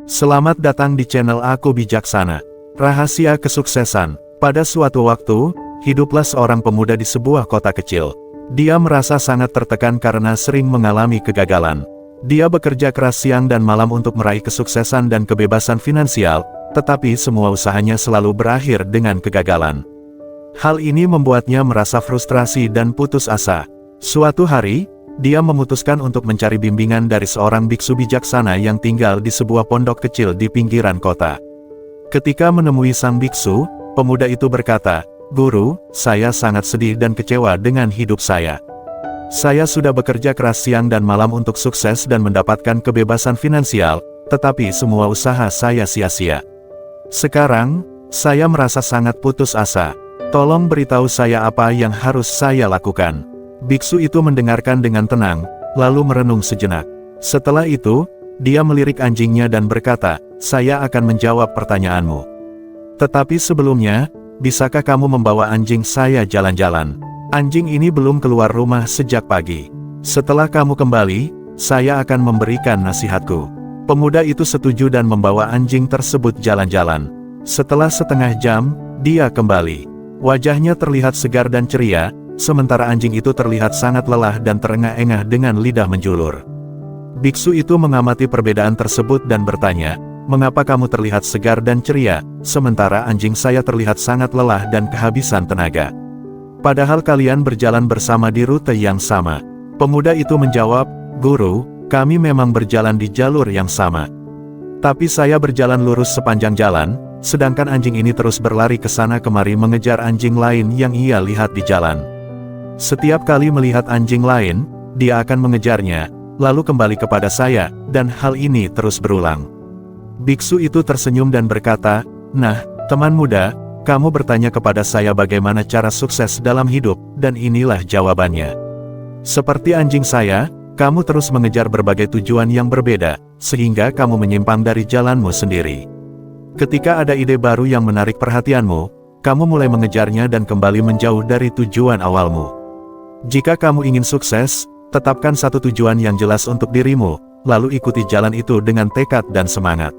Selamat datang di channel Aku Bijaksana. Rahasia kesuksesan. Pada suatu waktu, hiduplah seorang pemuda di sebuah kota kecil. Dia merasa sangat tertekan karena sering mengalami kegagalan. Dia bekerja keras siang dan malam untuk meraih kesuksesan dan kebebasan finansial, tetapi semua usahanya selalu berakhir dengan kegagalan. Hal ini membuatnya merasa frustrasi dan putus asa. Suatu hari, dia memutuskan untuk mencari bimbingan dari seorang biksu bijaksana yang tinggal di sebuah pondok kecil di pinggiran kota. Ketika menemui sang biksu, pemuda itu berkata, "Guru, saya sangat sedih dan kecewa dengan hidup saya. Saya sudah bekerja keras siang dan malam untuk sukses dan mendapatkan kebebasan finansial, tetapi semua usaha saya sia-sia. Sekarang, saya merasa sangat putus asa. Tolong beritahu saya apa yang harus saya lakukan." Biksu itu mendengarkan dengan tenang, lalu merenung sejenak. Setelah itu, dia melirik anjingnya dan berkata, "Saya akan menjawab pertanyaanmu. Tetapi sebelumnya, bisakah kamu membawa anjing saya jalan-jalan? Anjing ini belum keluar rumah sejak pagi. Setelah kamu kembali, saya akan memberikan nasihatku." Pemuda itu setuju dan membawa anjing tersebut jalan-jalan. Setelah setengah jam, dia kembali. Wajahnya terlihat segar dan ceria, sementara anjing itu terlihat sangat lelah dan terengah-engah dengan lidah menjulur. Biksu itu mengamati perbedaan tersebut dan bertanya, "Mengapa kamu terlihat segar dan ceria, sementara anjing saya terlihat sangat lelah dan kehabisan tenaga? Padahal kalian berjalan bersama di rute yang sama." Pemuda itu menjawab, "Guru, kami memang berjalan di jalur yang sama. Tapi saya berjalan lurus sepanjang jalan, sedangkan anjing ini terus berlari ke sana kemari mengejar anjing lain yang ia lihat di jalan. Setiap kali melihat anjing lain, dia akan mengejarnya, lalu kembali kepada saya, dan hal ini terus berulang." Biksu itu tersenyum dan berkata, "Nah, teman muda, kamu bertanya kepada saya bagaimana cara sukses dalam hidup, dan inilah jawabannya. Seperti anjing saya, kamu terus mengejar berbagai tujuan yang berbeda, sehingga kamu menyimpang dari jalanmu sendiri. Ketika ada ide baru yang menarik perhatianmu, kamu mulai mengejarnya dan kembali menjauh dari tujuan awalmu. Jika kamu ingin sukses, tetapkan satu tujuan yang jelas untuk dirimu, lalu ikuti jalan itu dengan tekad dan semangat.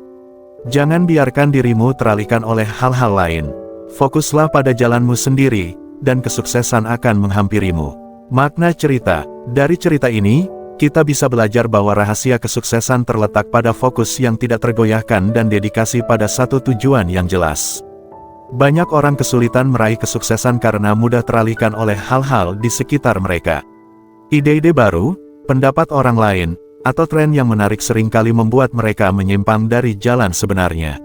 Jangan biarkan dirimu teralihkan oleh hal-hal lain. Fokuslah pada jalanmu sendiri, dan kesuksesan akan menghampirimu." Makna cerita. Dari cerita ini, kita bisa belajar bahwa rahasia kesuksesan terletak pada fokus yang tidak tergoyahkan dan dedikasi pada satu tujuan yang jelas. Banyak orang kesulitan meraih kesuksesan karena mudah teralihkan oleh hal-hal di sekitar mereka. Ide-ide baru, pendapat orang lain, atau tren yang menarik seringkali membuat mereka menyimpang dari jalan sebenarnya.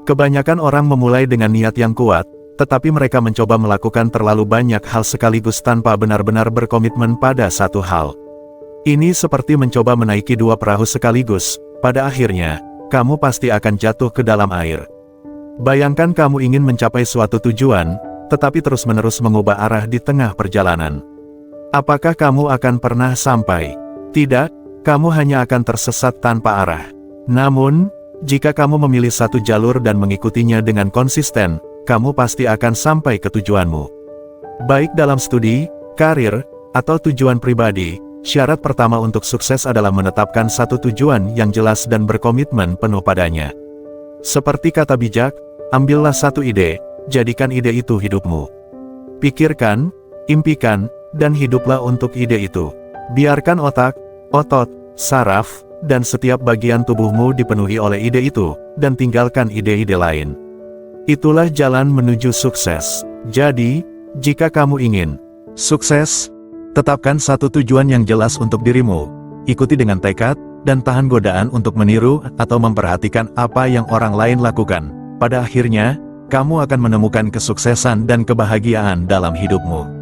Kebanyakan orang memulai dengan niat yang kuat, tetapi mereka mencoba melakukan terlalu banyak hal sekaligus tanpa benar-benar berkomitmen pada satu hal. Ini seperti mencoba menaiki dua perahu sekaligus, pada akhirnya, kamu pasti akan jatuh ke dalam air. Bayangkan kamu ingin mencapai suatu tujuan, tetapi terus-menerus mengubah arah di tengah perjalanan. Apakah kamu akan pernah sampai? Tidak, kamu hanya akan tersesat tanpa arah. Namun, jika kamu memilih satu jalur dan mengikutinya dengan konsisten, kamu pasti akan sampai ke tujuanmu. Baik dalam studi, karir, atau tujuan pribadi, syarat pertama untuk sukses adalah menetapkan satu tujuan yang jelas dan berkomitmen penuh padanya. Seperti kata bijak, ambillah satu ide, jadikan ide itu hidupmu. Pikirkan, impikan, dan hiduplah untuk ide itu. Biarkan otak, otot, saraf, dan setiap bagian tubuhmu dipenuhi oleh ide itu, dan tinggalkan ide-ide lain. Itulah jalan menuju sukses. Jadi, jika kamu ingin sukses, tetapkan satu tujuan yang jelas untuk dirimu, ikuti dengan tekad, dan tahan godaan untuk meniru atau memperhatikan apa yang orang lain lakukan. Pada akhirnya, kamu akan menemukan kesuksesan dan kebahagiaan dalam hidupmu.